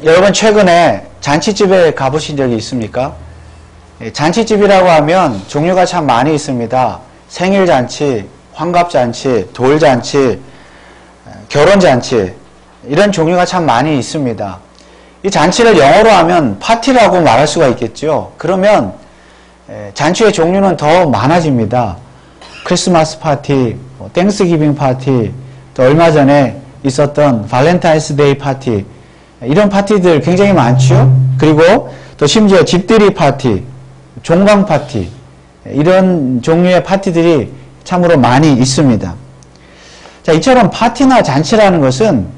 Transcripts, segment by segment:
여러분 최근에 잔치집에 가보신 적이 있습니까? 잔치집이라고 하면 종류가 참 많이 있습니다. 생일잔치, 환갑잔치, 돌잔치, 결혼잔치 이런 종류가 참 많이 있습니다. 이 잔치를 영어로 하면 파티라고 말할 수가 있겠죠. 그러면 잔치의 종류는 더 많아집니다. 크리스마스 파티, 땡스기빙 파티, 또 얼마 전에 있었던 발렌타인스 데이 파티 이런 파티들 굉장히 많죠. 그리고 또 심지어 집들이 파티, 종강 파티 이런 종류의 파티들이 참으로 많이 있습니다. 자, 이처럼 파티나 잔치라는 것은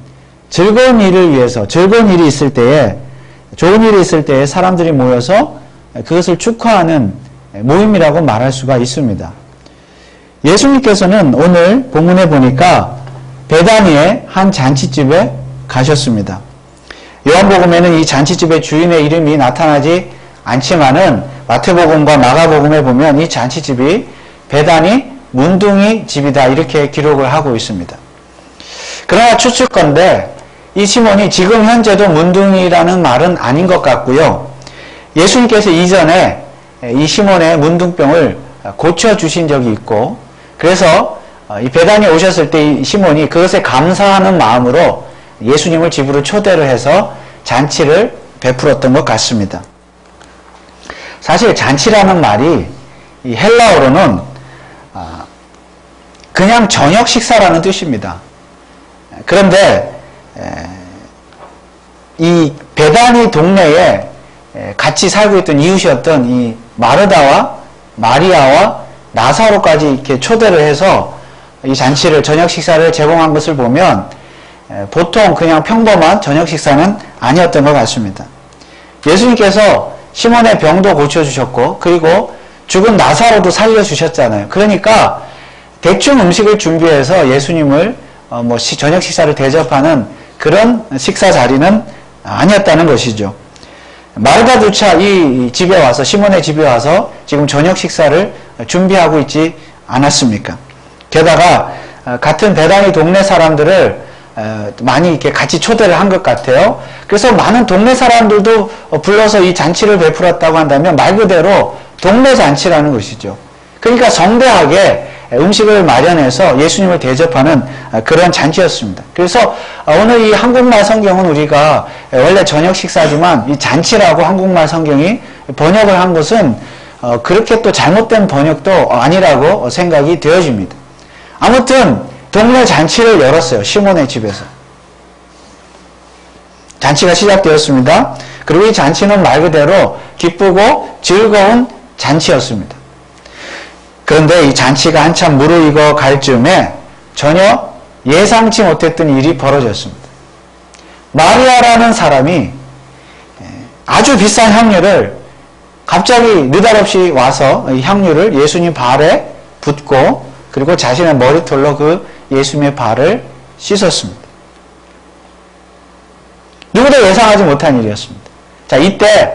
즐거운 일을 위해서 즐거운 일이 있을 때에 좋은 일이 있을 때에 사람들이 모여서 그것을 축하하는 모임이라고 말할 수가 있습니다. 예수님께서는 오늘 본문에 보니까 베다니의 한 잔치집에 가셨습니다. 요한복음에는 이 잔치집의 주인의 이름이 나타나지 않지만은 마태복음과 마가복음에 보면 이 잔치집이 베다니 문둥이 집이다 이렇게 기록을 하고 있습니다. 그러나 추측컨대 이 시몬이 지금 현재도 문둥이라는 말은 아닌 것 같고요. 예수님께서 이전에 이 시몬의 문둥병을 고쳐주신 적이 있고 그래서 이 베다니에 오셨을 때 이 시몬이 그것에 감사하는 마음으로 예수님을 집으로 초대를 해서 잔치를 베풀었던 것 같습니다. 사실 잔치라는 말이 이 헬라어로는 그냥 저녁 식사라는 뜻입니다. 그런데 이 베다니 동네에 같이 살고 있던 이웃이었던 이 마르다와 마리아와 나사로까지 이렇게 초대를 해서 이 잔치를 저녁 식사를 제공한 것을 보면 보통 그냥 평범한 저녁 식사는 아니었던 것 같습니다. 예수님께서 시몬의 병도 고쳐주셨고 그리고 죽은 나사로도 살려주셨잖아요. 그러니까 대충 음식을 준비해서 예수님을 저녁 식사를 대접하는 그런 식사 자리는 아니었다는 것이죠. 마르다조차 이 집에 와서 시몬의 집에 와서 지금 저녁 식사를 준비하고 있지 않았습니까? 게다가 같은 베다니 동네 사람들을 많이 이렇게 같이 초대를 한 것 같아요. 그래서 많은 동네 사람들도 불러서 이 잔치를 베풀었다고 한다면 말 그대로 동네 잔치라는 것이죠. 그러니까 성대하게 음식을 마련해서 예수님을 대접하는 그런 잔치였습니다. 그래서 오늘 이 한국말 성경은 우리가 원래 저녁 식사지만 이 잔치라고 한국말 성경이 번역을 한 것은 그렇게 또 잘못된 번역도 아니라고 생각이 되어집니다. 아무튼 동네 잔치를 열었어요. 시몬의 집에서. 잔치가 시작되었습니다. 그리고 이 잔치는 말 그대로 기쁘고 즐거운 잔치였습니다. 그런데 이 잔치가 한참 무르익어 갈 즈음에 전혀 예상치 못했던 일이 벌어졌습니다. 마리아라는 사람이 아주 비싼 향유를 갑자기 느닷없이 와서 이 향유를 예수님 발에 붓고 그리고 자신의 머리털로 그 예수님의 발을 씻었습니다. 누구도 예상하지 못한 일이었습니다. 자, 이때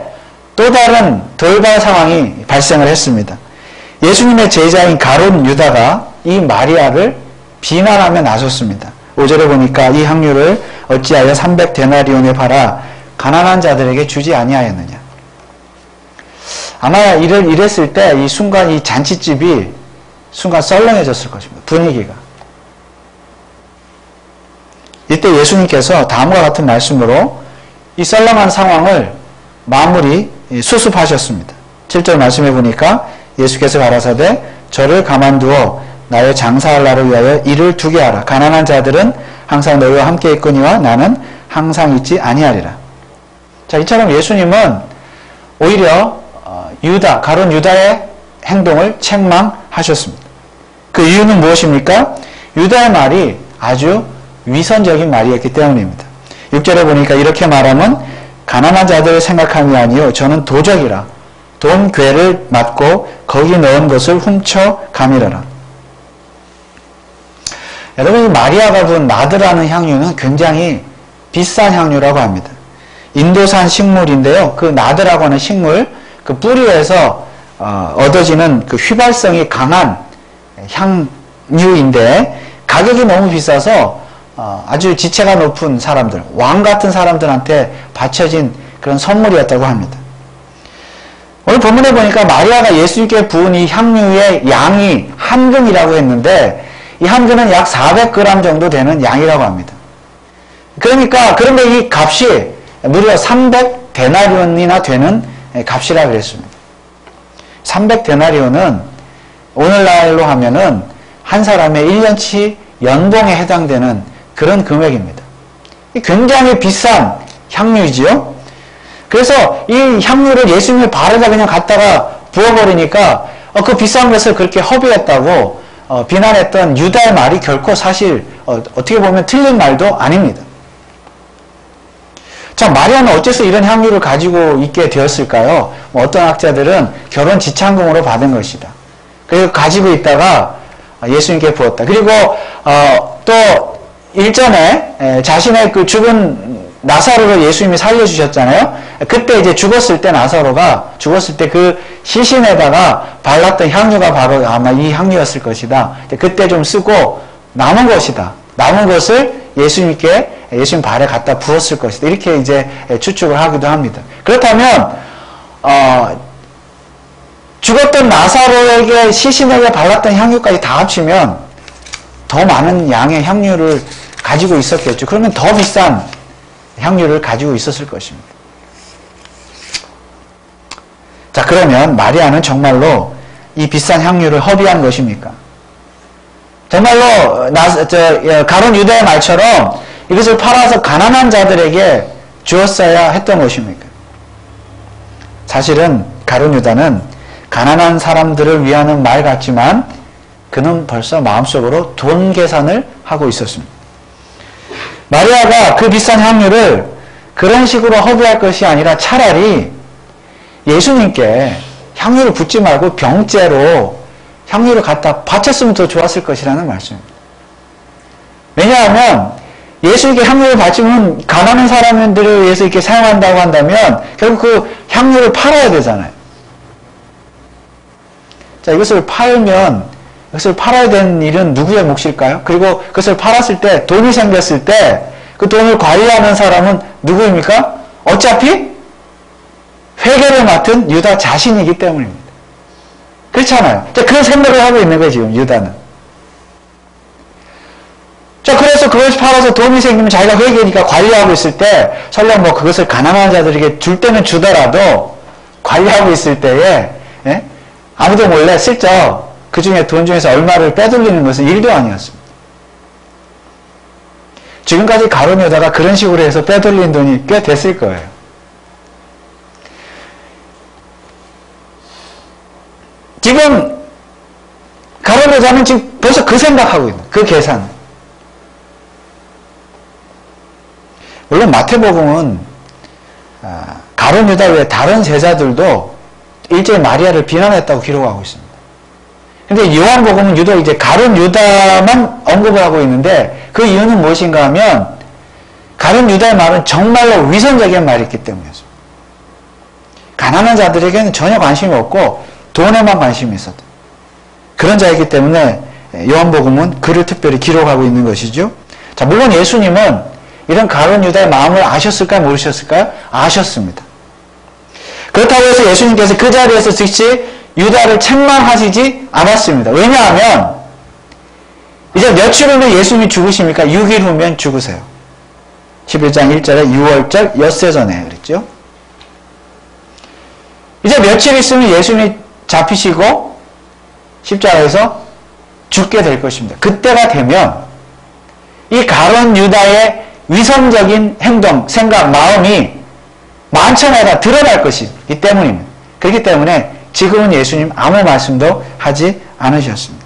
또 다른 돌발 상황이 발생을 했습니다. 예수님의 제자인 가룟 유다가 이 마리아를 비난하며 나섰습니다. 5절에 보니까 이 향유를 어찌하여 300데나리온에 팔아 가난한 자들에게 주지 아니하였느냐. 아마 이랬을 때 이 순간 이 잔치집이 순간 썰렁해졌을 것입니다. 분위기가. 이때 예수님께서 다음과 같은 말씀으로 이 썰렁한 상황을 마무리 수습하셨습니다. 7절 말씀해 보니까 예수께서 가라사대 저를 가만두어 나의 장사할 날을 위하여 일을 두게 하라. 가난한 자들은 항상 너희와 함께 있거니와 나는 항상 있지 아니하리라. 자, 이처럼 예수님은 오히려 가룟 유다의 행동을 책망하셨습니다. 그 이유는 무엇입니까? 유다의 말이 아주 위선적인 말이었기 때문입니다. 6절에 보니까 이렇게 말하면 가난한 자들을 생각함이 아니요 저는 도적이라 돈 괴를 맞고 거기 넣은 것을 훔쳐 가밀어라. 여러분, 이 마리아가 본 나드라는 향유는 굉장히 비싼 향유라고 합니다. 인도산 식물인데요. 그 나드라고 하는 식물, 그 뿌리에서 얻어지는 그 휘발성이 강한 향유인데 가격이 너무 비싸서 아주 지체가 높은 사람들, 왕 같은 사람들한테 바쳐진 그런 선물이었다고 합니다. 오늘 본문에 보니까 마리아가 예수님께 부은 이 향유의 양이 한 근이라고 했는데 이 한 근은 약 400g 정도 되는 양이라고 합니다. 그러니까 그런데 이 값이 무려 300데나리온이나 되는 값이라 그랬습니다. 300데나리온은 오늘날로 하면은 한 사람의 1년치 연봉에 해당되는 그런 금액입니다. 굉장히 비싼 향유이지요. 그래서 이 향유를 예수님의 발에다 그냥 갖다가 부어버리니까 그 비싼 것을 그렇게 허비했다고 비난했던 유다의 말이 결코 사실 어떻게 보면 틀린 말도 아닙니다. 자, 마리아는 어째서 이런 향유를 가지고 있게 되었을까요? 어떤 학자들은 결혼 지참금으로 받은 것이다. 그리고 가지고 있다가 예수님께 부었다. 그리고 또 일전에 자신의 그 죽은 나사로를 예수님이 살려주셨잖아요. 그때 이제 죽었을 때 나사로가 죽었을 때 그 시신에다가 발랐던 향유가 바로 아마 이 향유였을 것이다. 그때 좀 쓰고 남은 것이다. 남은 것을 예수님 발에 갖다 부었을 것이다. 이렇게 이제 추측을 하기도 합니다. 그렇다면 죽었던 나사로에게 시신에게 발랐던 향유까지 다 합치면 더 많은 양의 향유를 가지고 있었겠죠. 그러면 더 비싼 향유를 가지고 있었을 것입니다. 자, 그러면 마리아는 정말로 이 비싼 향유를 허비한 것입니까? 정말로 가룟 유다의 말처럼 이것을 팔아서 가난한 자들에게 주었어야 했던 것입니까? 사실은 가룟 유다는 가난한 사람들을 위하는 말 같지만 그는 벌써 마음속으로 돈 계산을 하고 있었습니다. 마리아가 그 비싼 향유를 그런 식으로 허비할 것이 아니라 차라리 예수님께 향유를 붓지 말고 병째로 향유를 갖다 바쳤으면 더 좋았을 것이라는 말씀입니다. 왜냐하면 예수님께 향유를 바치면 가난한 사람들을 위해서 이렇게 사용한다고 한다면 결국 그 향유를 팔아야 되잖아요. 자, 이것을 팔아야 되는 일은 누구의 몫일까요? 그리고 그것을 팔았을 때 돈이 생겼을 때 그 돈을 관리하는 사람은 누구입니까? 어차피 회계를 맡은 유다 자신이기 때문입니다. 그렇잖아요. 자, 그런 생각을 하고 있는 거예요, 지금 유다는. 자, 그래서 그것을 팔아서 돈이 생기면 자기가 회계니까 관리하고 있을 때 설령 뭐 그것을 가난한 자들에게 줄 때는 주더라도 관리하고 있을 때에 아무도 몰래 슬쩍 그 중에 돈 중에서 얼마를 빼돌리는 것은 일도 아니었습니다. 지금까지 가룟 유다가 그런 식으로 해서 빼돌린 돈이 꽤 됐을 거예요. 지금 가룟 유다는 지금 벌써 그 생각하고 있는 그 계산. 물론 마태복음은 가룟 유다 외에 다른 제자들도 일제히 마리아를 비난했다고 기록하고 있습니다. 근데 요한복음은 유독 이제 가룟 유다만 언급을 하고 있는데 그 이유는 무엇인가 하면 가룟 유다의 말은 정말로 위선적인 말이기 때문이었습니다. 가난한 자들에게는 전혀 관심이 없고 돈에만 관심이 있었다. 그런 자이기 때문에 요한복음은 그를 특별히 기록하고 있는 것이죠. 자, 물론 예수님은 이런 가룟 유다의 마음을 아셨을까요? 모르셨을까요? 아셨습니다. 그렇다고 해서 예수님께서 그 자리에서 즉시 유다를 책망하시지 않았습니다. 왜냐하면 이제 며칠 후면 예수님이 죽으십니까? 6일 후면 죽으세요. 11장 1절에 6월절 엿새 전에 그랬죠. 이제 며칠 있으면 예수님이 잡히시고 십자가에서 죽게 될 것입니다. 그때가 되면 이 가룟 유다의 위선적인 행동, 생각, 마음이 만천하에 드러날 것이기 때문입니다. 그렇기 때문에 지금은 예수님 아무 말씀도 하지 않으셨습니다.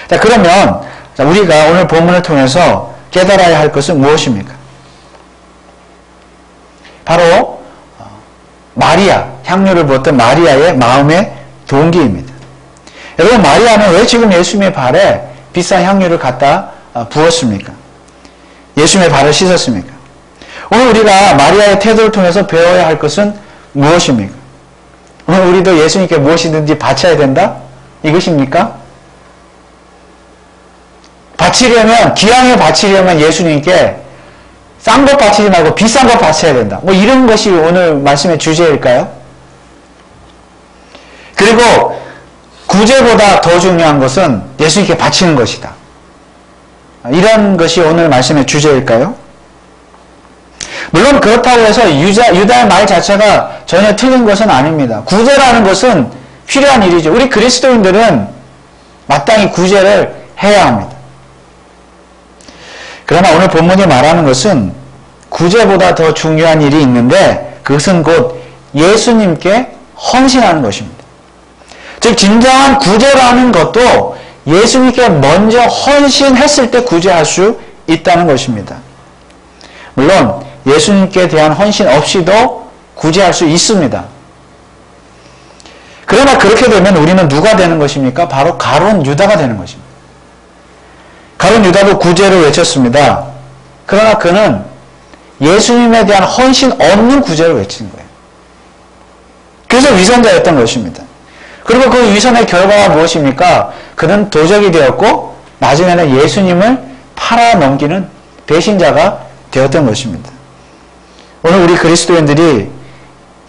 자, 그러면 우리가 오늘 본문을 통해서 깨달아야 할 것은 무엇입니까? 바로 마리아, 향유를 부었던 마리아의 마음의 동기입니다. 여러분, 마리아는 왜 지금 예수님의 발에 비싼 향유를 갖다 부었습니까? 예수님의 발을 씻었습니까? 오늘 우리가 마리아의 태도를 통해서 배워야 할 것은 무엇입니까? 오늘 우리도 예수님께 무엇이든지 바쳐야 된다? 이것입니까? 바치려면, 기왕에 바치려면 예수님께 싼 것 바치지 말고 비싼 것 바쳐야 된다. 뭐 이런 것이 오늘 말씀의 주제일까요? 그리고 구제보다 더 중요한 것은 예수님께 바치는 것이다. 이런 것이 오늘 말씀의 주제일까요? 물론 그렇다고 해서 유다의 말 자체가 전혀 틀린 것은 아닙니다. 구제라는 것은 필요한 일이죠. 우리 그리스도인들은 마땅히 구제를 해야 합니다. 그러나 오늘 본문이 말하는 것은 구제보다 더 중요한 일이 있는데 그것은 곧 예수님께 헌신하는 것입니다. 즉 진정한 구제라는 것도 예수님께 먼저 헌신했을 때 구제할 수 있다는 것입니다. 물론 예수님께 대한 헌신 없이도 구제할 수 있습니다. 그러나 그렇게 되면 우리는 누가 되는 것입니까? 바로 가룟 유다가 되는 것입니다. 가룟 유다도 구제를 외쳤습니다. 그러나 그는 예수님에 대한 헌신 없는 구제를 외친 거예요. 그래서 위선자였던 것입니다. 그리고 그 위선의 결과가 무엇입니까? 그는 도적이 되었고 나중에는 예수님을 팔아넘기는 배신자가 되었던 것입니다. 오늘 우리 그리스도인들이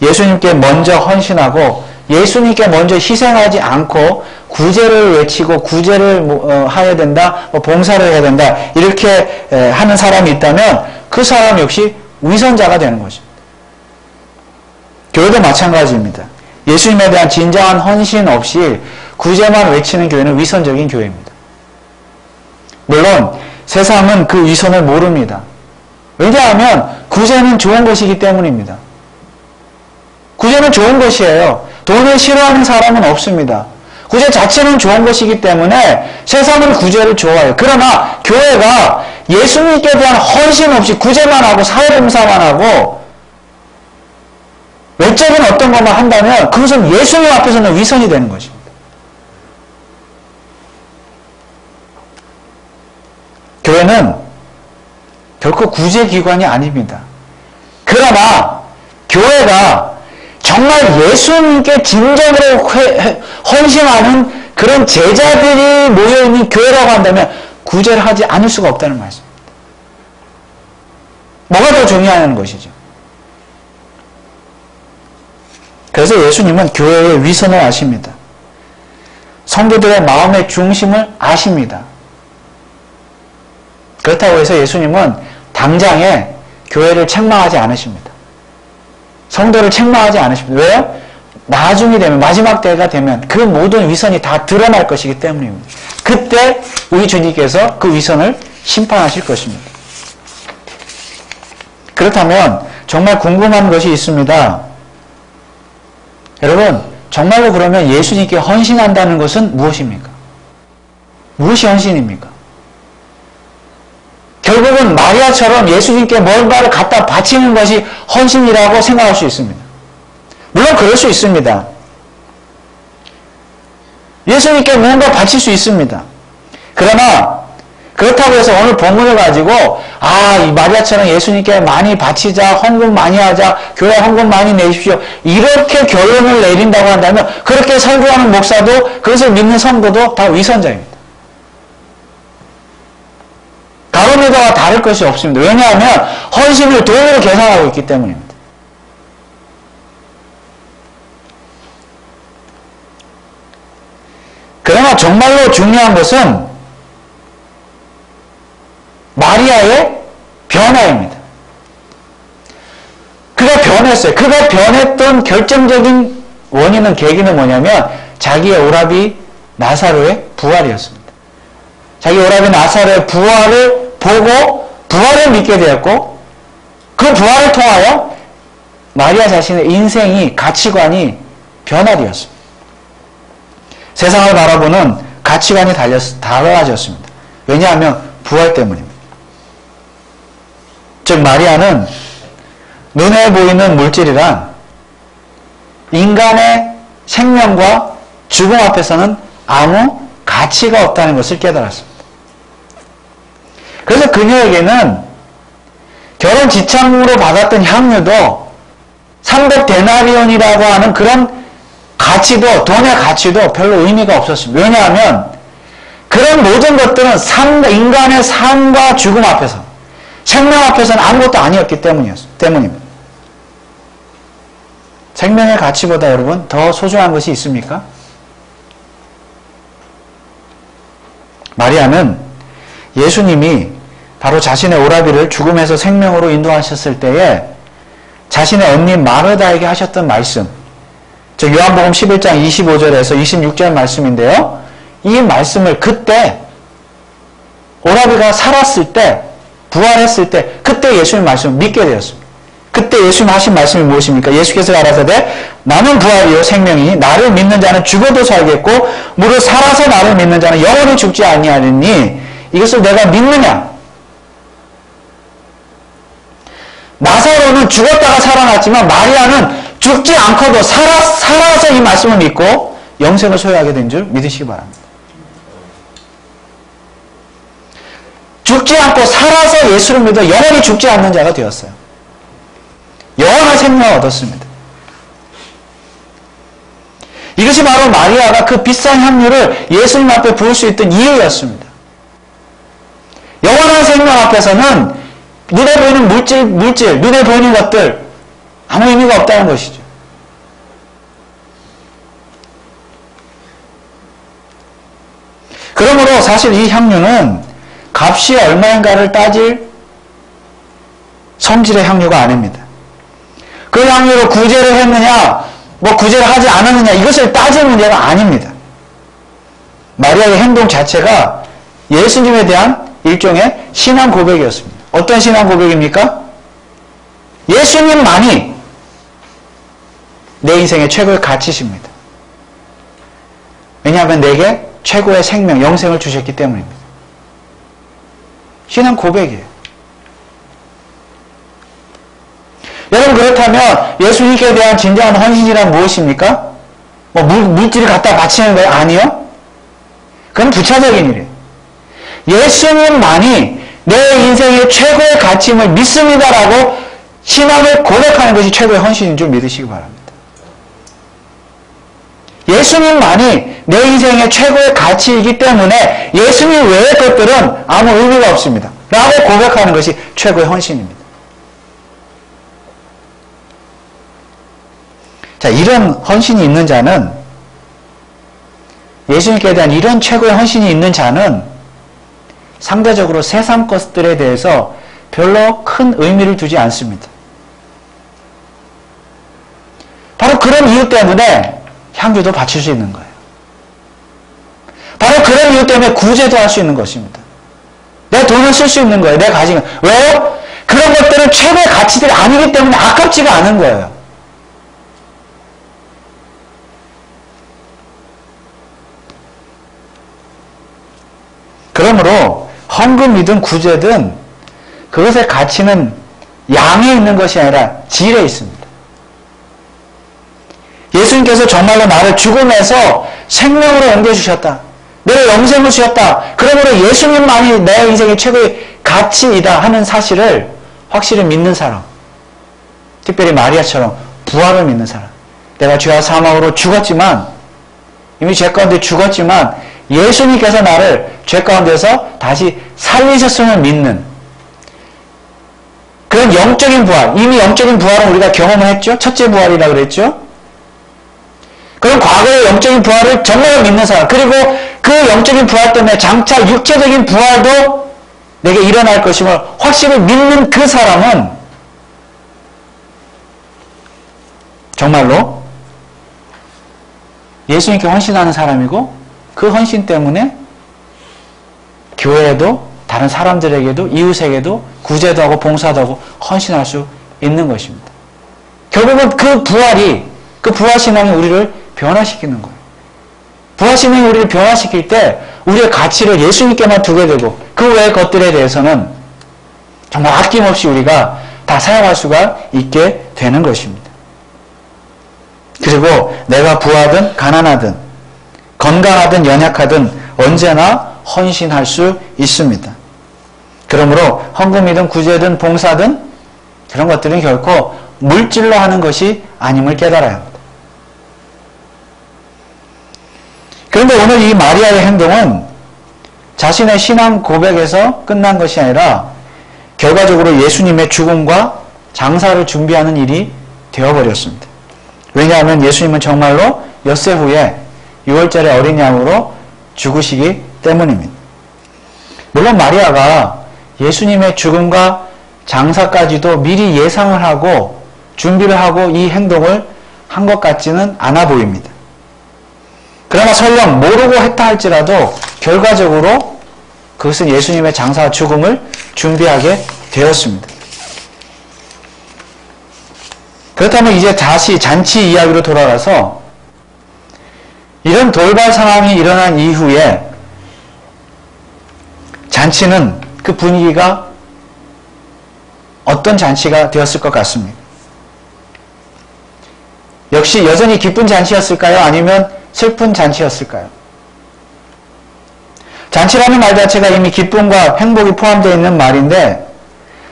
예수님께 먼저 헌신하고 예수님께 먼저 희생하지 않고 구제를 외치고 구제를 해야 된다, 봉사를 해야 된다 이렇게 하는 사람이 있다면 그 사람 역시 위선자가 되는 것입니다. 교회도 마찬가지입니다. 예수님에 대한 진정한 헌신 없이 구제만 외치는 교회는 위선적인 교회입니다. 물론 세상은 그 위선을 모릅니다. 왜냐하면 구제는 좋은 것이기 때문입니다. 구제는 좋은 것이에요. 돈을 싫어하는 사람은 없습니다. 구제 자체는 좋은 것이기 때문에 세상은 구제를 좋아해요. 그러나 교회가 예수님께 대한 헌신 없이 구제만 하고 사회봉사만 하고 외적인 어떤 것만 한다면 그것은 예수님 앞에서는 위선이 되는 것입니다. 교회는 결코 구제기관이 아닙니다. 그러나 교회가 정말 예수님께 진정으로 헌신하는 그런 제자들이 모여있는 교회라고 한다면 구제를 하지 않을 수가 없다는 말씀입니다. 뭐가 더 중요한 것이죠? 그래서 예수님은 교회의 위선을 아십니다. 성도들의 마음의 중심을 아십니다. 그렇다고 해서 예수님은 당장에 교회를 책망하지 않으십니다. 성도를 책망하지 않으십니다. 왜요? 나중이 되면, 마지막 때가 되면 그 모든 위선이 다 드러날 것이기 때문입니다. 그때 우리 주님께서 그 위선을 심판하실 것입니다. 그렇다면 정말 궁금한 것이 있습니다. 여러분, 정말로 그러면 예수님께 헌신한다는 것은 무엇입니까? 무엇이 헌신입니까? 결국은 마리아처럼 예수님께 뭔가를 갖다 바치는 것이 헌신이라고 생각할 수 있습니다. 물론 그럴 수 있습니다. 예수님께 뭔가 바칠 수 있습니다. 그러나 그렇다고 해서 오늘 본문을 가지고 이 마리아처럼 예수님께 많이 바치자, 헌금 많이 하자, 교회 헌금 많이 내십시오 이렇게 결론을 내린다고 한다면 그렇게 설교하는 목사도 그것을 믿는 성도도 다 위선자입니다. 가룟 유다와 다를 것이 없습니다. 왜냐하면 헌신을 돈으로 계산하고 있기 때문입니다. 그러나 정말로 중요한 것은 마리아의 변화입니다. 그가 변했어요. 그가 변했던 결정적인 원인은, 계기는 뭐냐면 자기의 오라비 나사로의 부활이었습니다. 자기 오라비 나사로의 부활을 보고 부활을 믿게 되었고 그 부활을 통하여 마리아 자신의 인생이, 가치관이 변화되었습니다. 세상을 바라보는 가치관이 달라졌습니다. 왜냐하면 부활 때문입니다. 즉 마리아는 눈에 보이는 물질이란 인간의 생명과 죽음 앞에서는 아무 가치가 없다는 것을 깨달았습니다. 그래서 그녀에게는 결혼 지참으로 받았던 향유도 300데나리온이라고 하는 그런 가치도, 돈의 가치도 별로 의미가 없었습니다. 왜냐하면 그런 모든 것들은 인간의 삶과 죽음 앞에서, 생명 앞에서는 아무것도 아니었기 때문입니다. 생명의 가치보다 여러분 더 소중한 것이 있습니까? 마리아는 예수님이 바로 자신의 오라비를 죽음에서 생명으로 인도하셨을 때에 자신의 언니 마르다에게 하셨던 말씀, 저 요한복음 11장 25절에서 26절 말씀인데요. 이 말씀을 그때 오라비가 살았을 때, 부활했을 때, 그때 예수님 말씀을 믿게 되었습니다. 그때 예수님 하신 말씀이 무엇입니까? 예수께서 가라사대 나는 부활이요 생명이니 나를 믿는 자는 죽어도 살겠고 무릇 살아서 나를 믿는 자는 영원히 죽지 아니하리니 이것을 내가 믿느냐? 나사로는 죽었다가 살아났지만 마리아는 죽지 않고도 살아서 이 말씀을 믿고 영생을 소유하게 된 줄 믿으시기 바랍니다. 죽지 않고 살아서 예수를 믿어 영원히 죽지 않는 자가 되었어요. 영원한 생명을 얻었습니다. 이것이 바로 마리아가 그 비싼 향유를 예수님 앞에 부을 수 있던 이유였습니다. 영원한 생명 앞에서는 눈에 보이는 물질, 눈에 보이는 것들 아무 의미가 없다는 것이죠. 그러므로 사실 이 향유는 값이 얼마인가를 따질 성질의 향유가 아닙니다. 그 향유로 구제를 했느냐, 구제를 하지 않았느냐, 이것을 따질 문제가 아닙니다. 마리아의 행동 자체가 예수님에 대한 일종의 신앙 고백이었습니다. 어떤 신앙 고백입니까? 예수님만이 내 인생의 최고의 가치십니다. 왜냐하면 내게 최고의 생명, 영생을 주셨기 때문입니다. 신앙 고백이에요. 여러분, 그렇다면 예수님께 대한 진정한 헌신이란 무엇입니까? 물질을 갖다 바치는 거예요? 아니요. 그건 부차적인 일이에요. 예수님만이 내 인생의 최고의 가치임을 믿습니다라고 신앙을 고백하는 것이 최고의 헌신인 줄 믿으시기 바랍니다. 예수님만이 내 인생의 최고의 가치이기 때문에 예수님 외의 것들은 아무 의미가 없습니다. 라고 고백하는 것이 최고의 헌신입니다. 자, 이런 헌신이 있는 자는, 예수님께 대한 이런 최고의 헌신이 있는 자는 상대적으로 세상 것들에 대해서 별로 큰 의미를 두지 않습니다. 바로 그런 이유 때문에 향유도 바칠 수 있는 거예요. 바로 그런 이유 때문에 구제도 할 수 있는 것입니다. 내 돈을 쓸 수 있는 거예요. 내 가진 거. 왜요? 그런 것들은 최고의 가치들이 아니기 때문에 아깝지가 않은 거예요. 그러므로 헌금이든 구제든 그것의 가치는 양에 있는 것이 아니라 질에 있습니다. 예수님께서 정말로 나를 죽음에서 생명으로 옮겨주셨다. 내가 영생을 주셨다. 그러므로 예수님만이 내 인생의 최고의 가치이다 하는 사실을 확실히 믿는 사람, 특별히 마리아처럼 부활을 믿는 사람, 내가 죄와 사망으로 죽었지만, 이미 죄 가운데 죽었지만 예수님께서 나를 죄 가운데서 다시 살리셨음을 믿는 그런 영적인 부활, 이미 영적인 부활은 우리가 경험을 했죠. 첫째 부활이라고 그랬죠. 그런 과거의 영적인 부활을 정말로 믿는 사람, 그리고 그 영적인 부활 때문에 장차 육체적인 부활도 내게 일어날 것임을 확실히 믿는 그 사람은 정말로 예수님께 헌신하는 사람이고, 그 헌신 때문에 교회에도 다른 사람들에게도 이웃에게도 구제도 하고 봉사도 하고 헌신할 수 있는 것입니다. 결국은 그 부활이, 그 부활신앙이 우리를 변화시키는 거예요. 부활신앙이 우리를 변화시킬 때 우리의 가치를 예수님께만 두게 되고 그 외의 것들에 대해서는 정말 아낌없이 우리가 다 사용할 수가 있게 되는 것입니다. 그리고 내가 부하든 가난하든 건강하든 연약하든 언제나 헌신할 수 있습니다. 그러므로 헌금이든 구제든 봉사든 그런 것들은 결코 물질로 하는 것이 아님을 깨달아야 합니다. 그런데 오늘 이 마리아의 행동은 자신의 신앙 고백에서 끝난 것이 아니라 결과적으로 예수님의 죽음과 장사를 준비하는 일이 되어버렸습니다. 왜냐하면 예수님은 정말로 엿새 후에 6월절의 어린 양으로 죽으시기 때문입니다. 물론 마리아가 예수님의 죽음과 장사까지도 미리 예상을 하고 준비를 하고 이 행동을 한 것 같지는 않아 보입니다. 그러나 설령 모르고 했다 할지라도 결과적으로 그것은 예수님의 장사와 죽음을 준비하게 되었습니다. 그렇다면 이제 다시 잔치 이야기로 돌아가서 이런 돌발 상황이 일어난 이후에 잔치는 그 분위기가 어떤 잔치가 되었을 것 같습니까? 역시 여전히 기쁜 잔치였을까요? 아니면 슬픈 잔치였을까요? 잔치라는 말 자체가 이미 기쁨과 행복이 포함되어 있는 말인데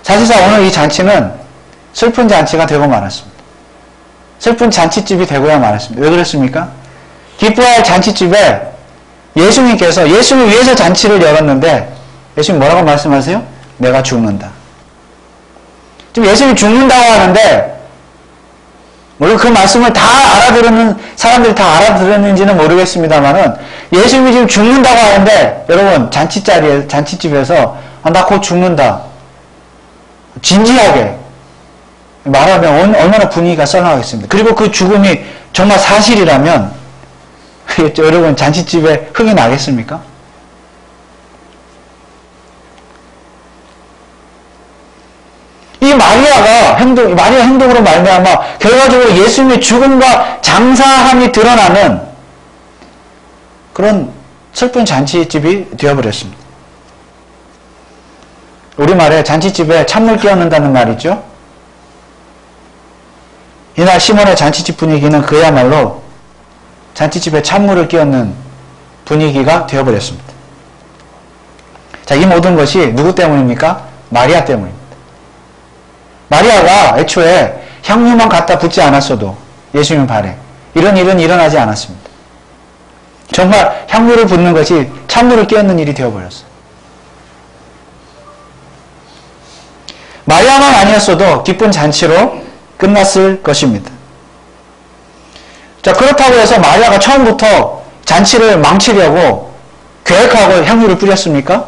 사실상 오늘 이 잔치는 슬픈 잔치가 되고 말았습니다. 슬픈 잔치집이 되고야 말았습니다. 왜 그렇습니까? 기뻐할 잔치집에 예수님께서 예수를 위해서 잔치를 열었는데 예수님 뭐라고 말씀하세요? 내가 죽는다. 지금 예수님이 죽는다고 하는데 물론 그 말씀을 다 알아들은 사람들이 다 알아들었는지는 모르겠습니다만은 예수님이 지금 죽는다고 하는데 여러분 잔치집에서 나 곧 죽는다 진지하게 말하면 얼마나 분위기가 썰렁하겠습니까? 그리고 그 죽음이 정말 사실이라면 여러분 잔치집에 흥이 나겠습니까? 이 마리아 행동으로 말미암아 결과적으로 예수님의 죽음과 장사함이 드러나는 그런 슬픈 잔치집이 되어버렸습니다. 우리말에 잔치집에 찬물 끼얹는다는 말이죠. 이날 시몬의 잔치집 분위기는 그야말로 잔치집에 찬물을 끼얹는 분위기가 되어버렸습니다. 자, 이 모든 것이 누구 때문입니까? 마리아 때문입니다. 마리아가 애초에 향유만 갖다 붓지 않았어도 예수님 발에 이런 일은 일어나지 않았습니다. 정말 향유를 붓는 것이 찬물을 끼얹는 일이 되어버렸어요. 마리아만 아니었어도 기쁜 잔치로 끝났을 것입니다. 자, 그렇다고 해서 마리아가 처음부터 잔치를 망치려고 계획하고 향유를 뿌렸습니까?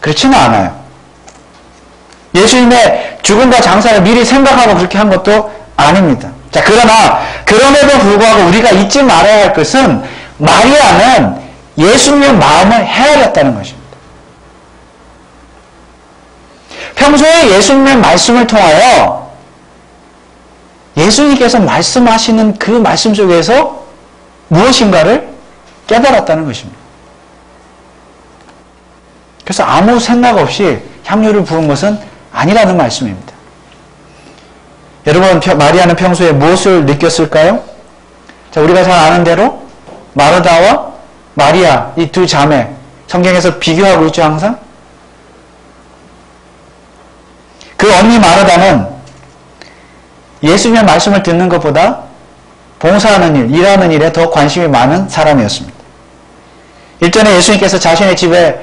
그렇지는 않아요. 예수님의 죽음과 장사를 미리 생각하고 그렇게 한 것도 아닙니다. 자, 그러나 그럼에도 불구하고 우리가 잊지 말아야 할 것은 마리아는 예수님의 마음을 헤아렸다는 것입니다. 평소에 예수님의 말씀을 통하여 예수님께서 말씀하시는 그 말씀 속에서 무엇인가를 깨달았다는 것입니다. 그래서 아무 생각 없이 향유를 부은 것은 아니라는 말씀입니다. 여러분, 마리아는 평소에 무엇을 느꼈을까요? 자, 우리가 잘 아는 대로 마르다와 마리아, 이 두 자매, 성경에서 비교하고 있죠, 항상? 그 언니 마르다는 예수님의 말씀을 듣는 것보다 봉사하는 일, 일하는 일에 더 관심이 많은 사람이었습니다. 일전에 예수님께서 자신의 집에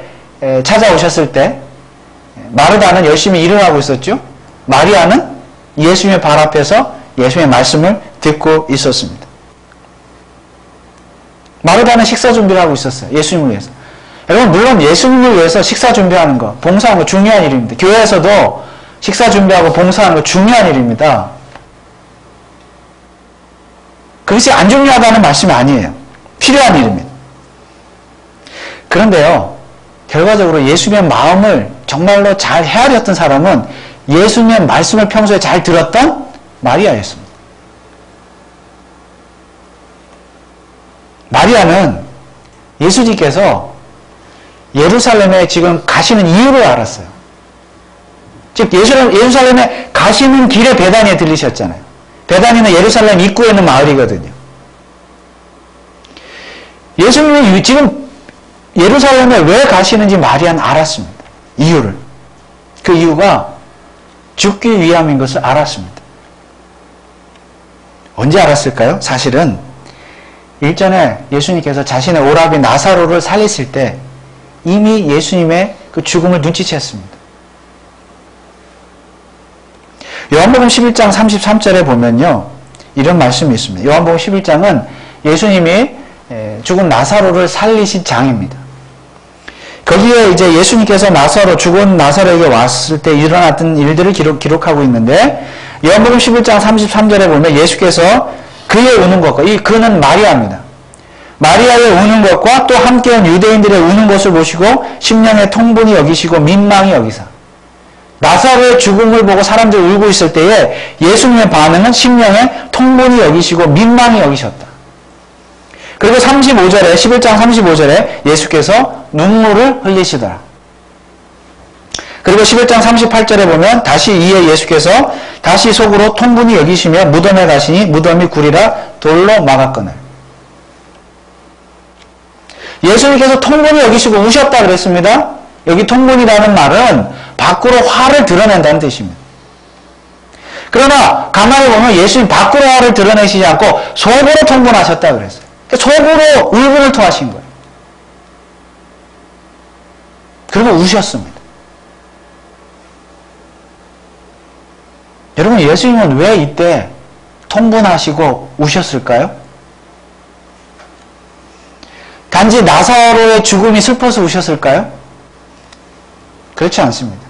찾아오셨을 때 마르다는 열심히 일을 하고 있었죠. 마리아는 예수님의 발 앞에서 예수님의 말씀을 듣고 있었습니다. 마르다는 식사 준비를 하고 있었어요. 예수님을 위해서. 여러분, 물론 예수님을 위해서 식사 준비하는 거, 봉사하는 거 중요한 일입니다. 교회에서도 식사 준비하고 봉사하는 거 중요한 일입니다. 그것이 안 중요하다는 말씀이 아니에요. 필요한 일입니다. 그런데요, 결과적으로 예수님의 마음을 정말로 잘 헤아렸던 사람은 예수님의 말씀을 평소에 잘 들었던 마리아였습니다. 마리아는 예수님께서 예루살렘에 지금 가시는 이유를 알았어요. 즉 예루살렘에 가시는 길에 베다니에 들리셨잖아요. 베다니는 예루살렘 입구에 있는 마을이거든요. 예수님이 지금 예루살렘에 왜 가시는지 마리아는 알았습니다. 이유를. 그 이유가 죽기 위함인 것을 알았습니다. 언제 알았을까요? 사실은 일전에 예수님께서 자신의 오라비 나사로를 살리실 때 이미 예수님의 그 죽음을 눈치챘습니다. 요한복음 11장 33절에 보면요, 이런 말씀이 있습니다. 요한복음 11장은 예수님이 죽은 나사로를 살리신 장입니다. 거기에 이제 예수님께서 죽은 나사로에게 왔을 때 일어났던 일들을 기록하고 있는데, 요한복음 11장 33절에 보면 예수께서 그의 우는 것과, 이 그는 마리아입니다. 마리아의 우는 것과 또 함께 온 유대인들의 우는 것을 보시고 심령의 통분이 여기시고 민망히 여기사. 나사로의 죽음을 보고 사람들이 울고 있을 때에 예수님의 반응은 심령의 통분이 여기시고 민망히 여기셨다. 그리고 35절에 11장 35절에 예수께서 눈물을 흘리시더라. 그리고 11장 38절에 보면 다시 이에 예수께서 다시 속으로 통분이 여기시며 무덤에 가시니 무덤이 구리라 돌로 막았거늘. 예수님께서 통분이 여기시고 우셨다 그랬습니다. 여기 통분이라는 말은 밖으로 화를 드러낸다는 뜻입니다. 그러나 가만히 보면 예수님 밖으로 화를 드러내시지 않고 속으로 통분하셨다 그랬어요. 속으로 울분을 토하신 거예요. 그리고 우셨습니다. 여러분, 예수님은 왜 이때 통분하시고 우셨을까요? 단지 나사로의 죽음이 슬퍼서 우셨을까요? 그렇지 않습니다.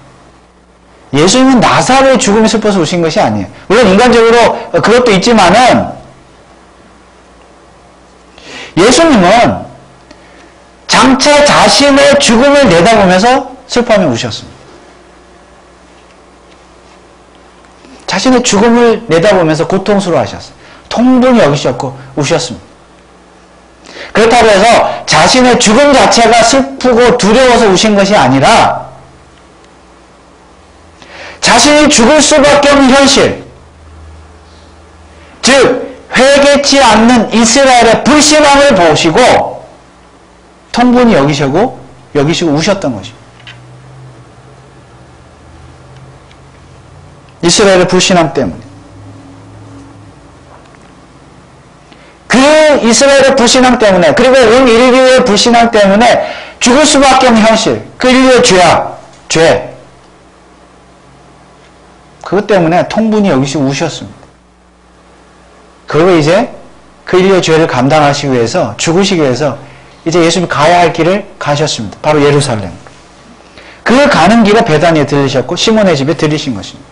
예수님은 나사로의 죽음이 슬퍼서 우신 것이 아니에요. 물론 인간적으로 그것도 있지만은 예수님은 장차 자신의 죽음을 내다보면서 슬퍼하며 우셨습니다. 자신의 죽음을 내다보면서 고통스러워하셨어요. 통분이 여기셨고 우셨습니다. 그렇다고 해서 자신의 죽음 자체가 슬프고 두려워서 우신 것이 아니라 자신이 죽을 수밖에 없는 현실, 즉 회개치 않는 이스라엘의 불신앙을 보시고 통분이 여기시고 우셨던 것입니다. 이스라엘의 불신앙 때문에. 그 이스라엘의 불신앙 때문에, 그리고 온 인류의 불신앙 때문에 죽을 수밖에 없는 현실, 그 인류의 죄. 그것 때문에 통분이 여기시고 우셨습니다. 그리고 이제 그 인류의 죄를 감당하시기 위해서, 죽으시기 위해서 이제 예수님이 가야 할 길을 가셨습니다. 바로 예루살렘. 그 가는 길에 베다니에 들리셨고 시몬의 집에 들리신 것입니다.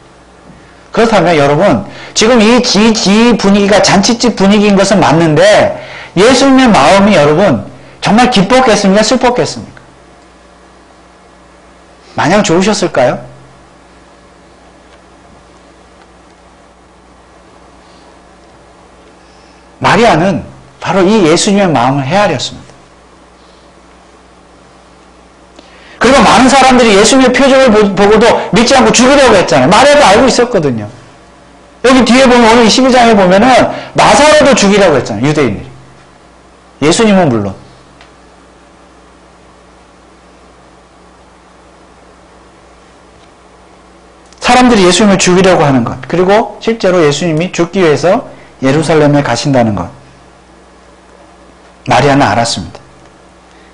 그렇다면 여러분, 지금 이 분위기가 잔치집 분위기인 것은 맞는데 예수님의 마음이 여러분 정말 기뻤겠습니까? 슬펐겠습니까? 마냥 좋으셨을까요? 마리아는 바로 이 예수님의 마음을 헤아렸습니다. 그리고 많은 사람들이 예수님의 표정을 보고도 믿지 않고 죽으려고 했잖아요. 마리아도 알고 있었거든요. 여기 뒤에 보면 오늘 12장에 보면은 나사로도 죽이려고 했잖아요. 유대인들이. 예수님은 물론. 사람들이 예수님을 죽이려고 하는 것. 그리고 실제로 예수님이 죽기 위해서 예루살렘에 가신다는 것. 마리아는 알았습니다.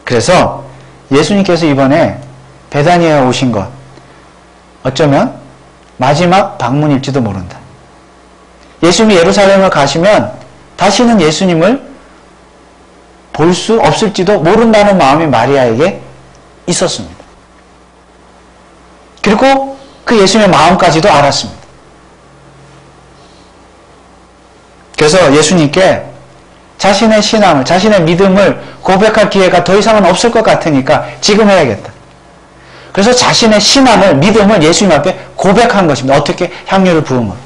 그래서 예수님께서 이번에 베다니아에 오신 것, 어쩌면 마지막 방문일지도 모른다. 예수님이 예루살렘을 가시면 다시는 예수님을 볼 수 없을지도 모른다는 마음이 마리아에게 있었습니다. 그리고 그 예수님의 마음까지도 알았습니다. 그래서 예수님께 자신의 신앙을, 자신의 믿음을 고백할 기회가 더 이상은 없을 것 같으니까 지금 해야겠다. 그래서 자신의 신앙을, 믿음을 예수님 앞에 고백한 것입니다. 어떻게? 향유를 부음으로.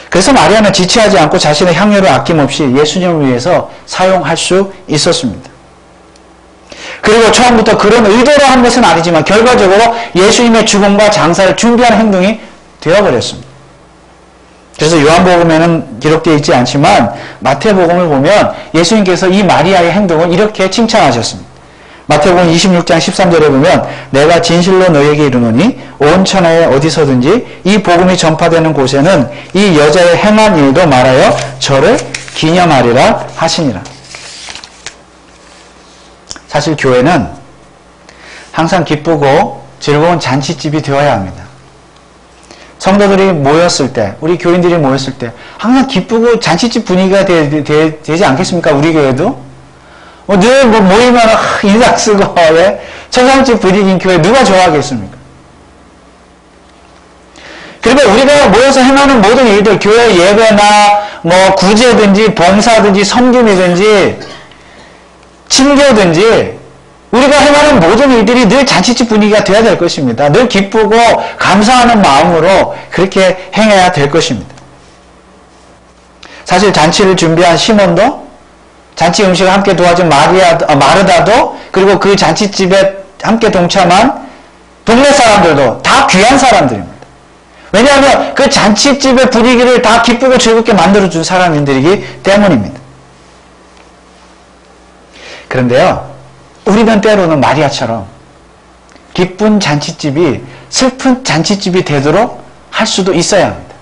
그래서 마리아는 지체하지 않고 자신의 향유를 아낌없이 예수님을 위해서 사용할 수 있었습니다. 그리고 처음부터 그런 의도로 한 것은 아니지만 결과적으로 예수님의 죽음과 장사를 준비하는 행동이 되어버렸습니다. 그래서 요한복음에는 기록되어 있지 않지만 마태복음을 보면 예수님께서 이 마리아의 행동을 이렇게 칭찬하셨습니다. 마태복음 26장 13절에 보면 내가 진실로 너에게 이르노니 온 천하에 어디서든지 이 복음이 전파되는 곳에는 이 여자의 행한 일도 말하여 저를 기념하리라 하시니라. 사실 교회는 항상 기쁘고 즐거운 잔치집이 되어야 합니다. 성도들이 모였을 때, 우리 교인들이 모였을 때 항상 기쁘고 잔치집 분위기가 되지 않겠습니까? 우리 교회도 늘 모이면 인상 쓰고 초상집 분위기인 교회 누가 좋아하겠습니까? 그리고 우리가 모여서 행하는 모든 일들, 교회 예배나 구제든지 봉사든지 섬김이든지 친교든지 우리가 행하는 모든 일들이 늘 잔치집 분위기가 되어야 될 것입니다. 늘 기쁘고 감사하는 마음으로 그렇게 행해야 될 것입니다. 사실 잔치를 준비한 시몬도, 잔치 음식을 함께 도와준 마르다도, 그리고 그 잔치집에 함께 동참한 동네 사람들도 다 귀한 사람들입니다. 왜냐하면 그 잔치집의 분위기를 다 기쁘고 즐겁게 만들어준 사람들이기 때문입니다. 그런데요, 우리는 때로는 마리아처럼 기쁜 잔치집이 슬픈 잔치집이 되도록 할 수도 있어야 합니다.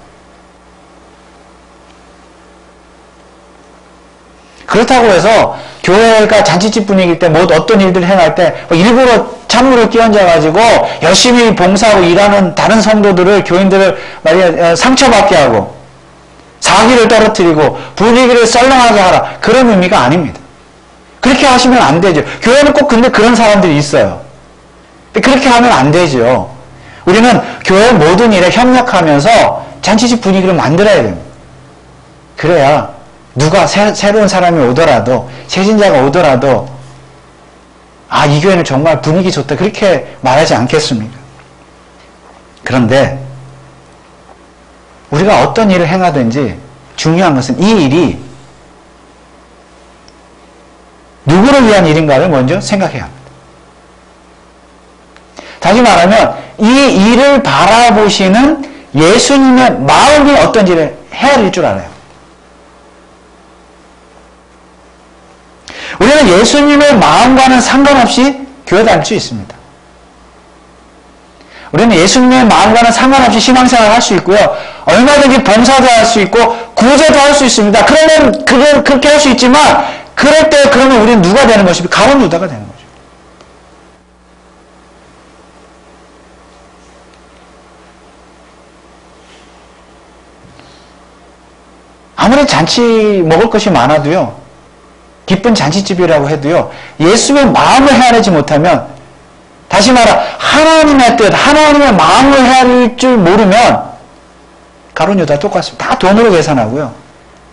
그렇다고 해서 교회가 잔치집 분위기일 때 어떤 일들을 행할 때 일부러 찬물을 끼얹어가지고 열심히 봉사하고 일하는 다른 성도들을, 교인들을 상처받게 하고 사기를 떨어뜨리고 분위기를 썰렁하게 하라, 그런 의미가 아닙니다. 그렇게 하시면 안 되죠. 교회는 꼭 근데 그런 사람들이 있어요. 그렇게 하면 안 되죠. 우리는 교회 모든 일에 협력하면서 잔치집 분위기를 만들어야 됩니다. 그래야 누가 새로운 사람이 오더라도, 새신자가 오더라도 이 교회는 정말 분위기 좋다, 그렇게 말하지 않겠습니까? 그런데 우리가 어떤 일을 행하든지 중요한 것은 이 일이 누구를 위한 일인가를 먼저 생각해야 합니다. 다시 말하면 이 일을 바라보시는 예수님의 마음이 어떤지를 헤아릴 줄 알아요. 우리는 예수님의 마음과는 상관없이 교회 다닐 수 있습니다. 우리는 예수님의 마음과는 상관없이 신앙생활을 할 수 있고요. 얼마든지 봉사도 할 수 있고 구제도 할 수 있습니다. 그러면 그렇게 할 수 있지만 그럴 때 그러면 우리는 누가 되는 것입니까? 가룟 유다가 되는 거죠. 아무리 잔치 먹을 것이 많아도요, 기쁜 잔치집이라고 해도요, 예수의 마음을 헤아리지 못하면, 다시 말하 하나님의 뜻, 하나님의 마음을 헤아릴 줄 모르면 가룟 유다 똑같습니다. 다 돈으로 계산하고요.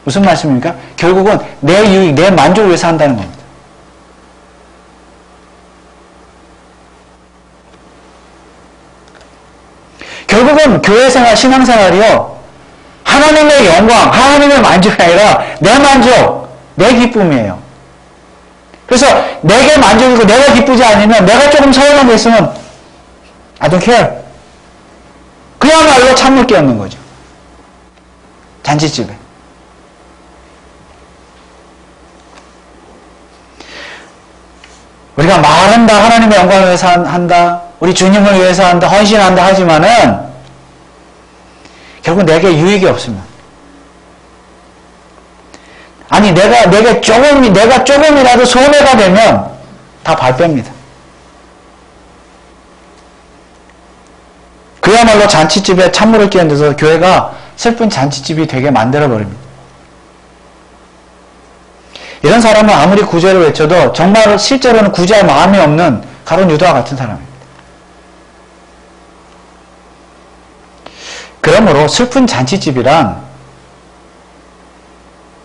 무슨 말씀입니까? 결국은 내 유익, 내 만족을 위해서 한다는 겁니다. 결국은 교회생활, 신앙생활이요, 하나님의 영광, 하나님의 만족이 아니라 내 만족, 내 기쁨이에요. 그래서 내게 만족이고 내가 기쁘지 않으면, 내가 조금 서운한 게 있으면 I don't care. 그야말로 찬물 끼얹는 거죠. 잔치집에. 우리가 말한다, 하나님의 영광을 위해서 한다, 우리 주님을 위해서 한다, 헌신한다 하지만은 결국 내게 유익이 없으면, 아니 내가 조금이라도 손해가 되면 다 발뺌니다. 그야말로 잔치집에 찬물을 끼얹어서 교회가 슬픈 잔치집이 되게 만들어버립니다. 이런 사람은 아무리 구제를 외쳐도 정말 실제로는 구제할 마음이 없는 가룟 유다와 같은 사람입니다. 그러므로 슬픈 잔치집이란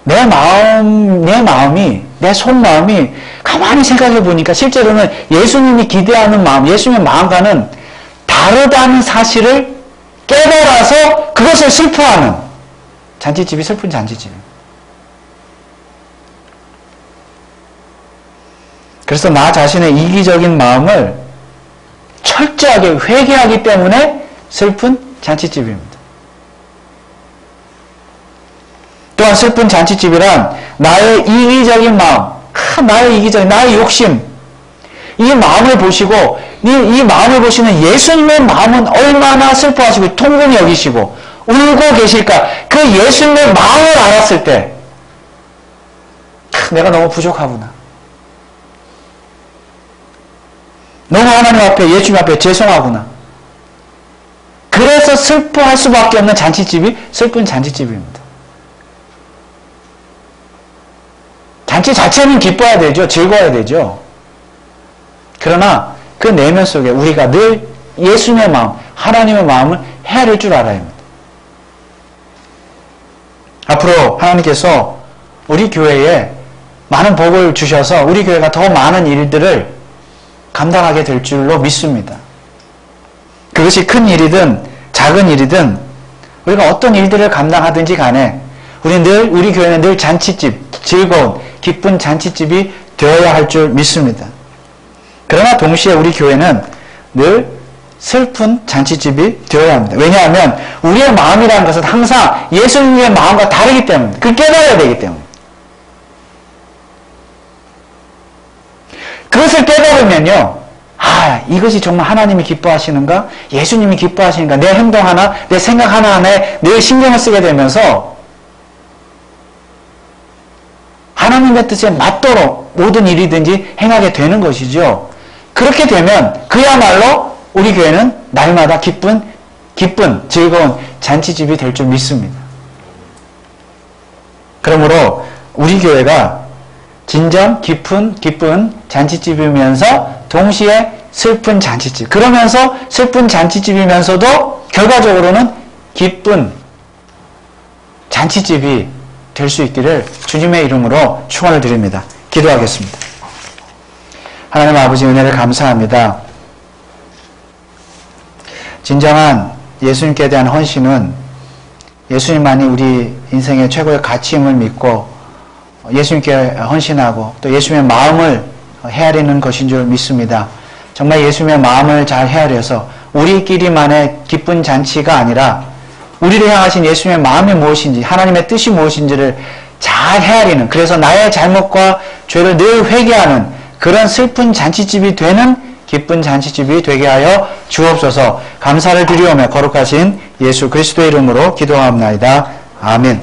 내 마음이, 내 속마음이 가만히 생각해 보니까 실제로는 예수님이 기대하는 마음, 예수님의 마음과는 다르다는 사실을 깨달아서 그것을 슬퍼하는 잔치집이 슬픈 잔치집입니다. 그래서 나 자신의 이기적인 마음을 철저하게 회개하기 때문에 슬픈 잔치집입니다. 또한 슬픈 잔치집이란 나의 이기적인 마음, 나의 욕심, 이 마음을 보시고, 이 마음을 보시는 예수님의 마음은 얼마나 슬퍼하시고 통분히 여기시고 울고 계실까, 그 예수님의 마음을 알았을 때 내가 너무 부족하구나, 너무 하나님 앞에, 예수님 앞에 죄송하구나. 그래서 슬퍼할 수밖에 없는 잔치집이 슬픈 잔치집입니다. 잔치 자체는 기뻐야 되죠. 즐거워야 되죠. 그러나 그 내면 속에 우리가 늘 예수님의 마음, 하나님의 마음을 헤아릴 줄 알아야 합니다. 앞으로 하나님께서 우리 교회에 많은 복을 주셔서 우리 교회가 더 많은 일들을 감당하게 될 줄로 믿습니다. 그것이 큰 일이든 작은 일이든 우리가 어떤 일들을 감당하든지 간에 우리 교회는 늘 잔치집, 즐거운 기쁜 잔치집이 되어야 할 줄 믿습니다. 그러나 동시에 우리 교회는 늘 슬픈 잔치집이 되어야 합니다. 왜냐하면 우리의 마음이라는 것은 항상 예수님의 마음과 다르기 때문에, 그걸 깨달아야 되기 때문에. 그것을 깨달으면요, 이것이 정말 하나님이 기뻐하시는가? 예수님이 기뻐하시는가? 내 행동 하나, 내 생각 하나하나에 늘 신경을 쓰게 되면서 하나님의 뜻에 맞도록 모든 일이든지 행하게 되는 것이죠. 그렇게 되면 그야말로 우리 교회는 날마다 기쁜 즐거운 잔치집이 될 줄 믿습니다. 그러므로 우리 교회가 진정 기쁜 잔치집이면서 동시에 슬픈 잔치집, 그러면서 슬픈 잔치집이면서도 결과적으로는 기쁜 잔치집이 될 수 있기를 주님의 이름으로 축원을 드립니다. 기도하겠습니다. 하나님 아버지, 은혜를 감사합니다. 진정한 예수님께 대한 헌신은 예수님만이 우리 인생의 최고의 가치임을 믿고 예수님께 헌신하고 또 예수님의 마음을 헤아리는 것인 줄 믿습니다. 정말 예수님의 마음을 잘 헤아려서 우리끼리만의 기쁜 잔치가 아니라 우리를 향하신 예수님의 마음이 무엇인지, 하나님의 뜻이 무엇인지를 잘 헤아리는, 그래서 나의 잘못과 죄를 늘 회개하는 그런 슬픈 잔치집이 되는 기쁜 잔치집이 되게 하여 주옵소서. 감사를 드리오며 거룩하신 예수 그리스도의 이름으로 기도합나이다. 아멘.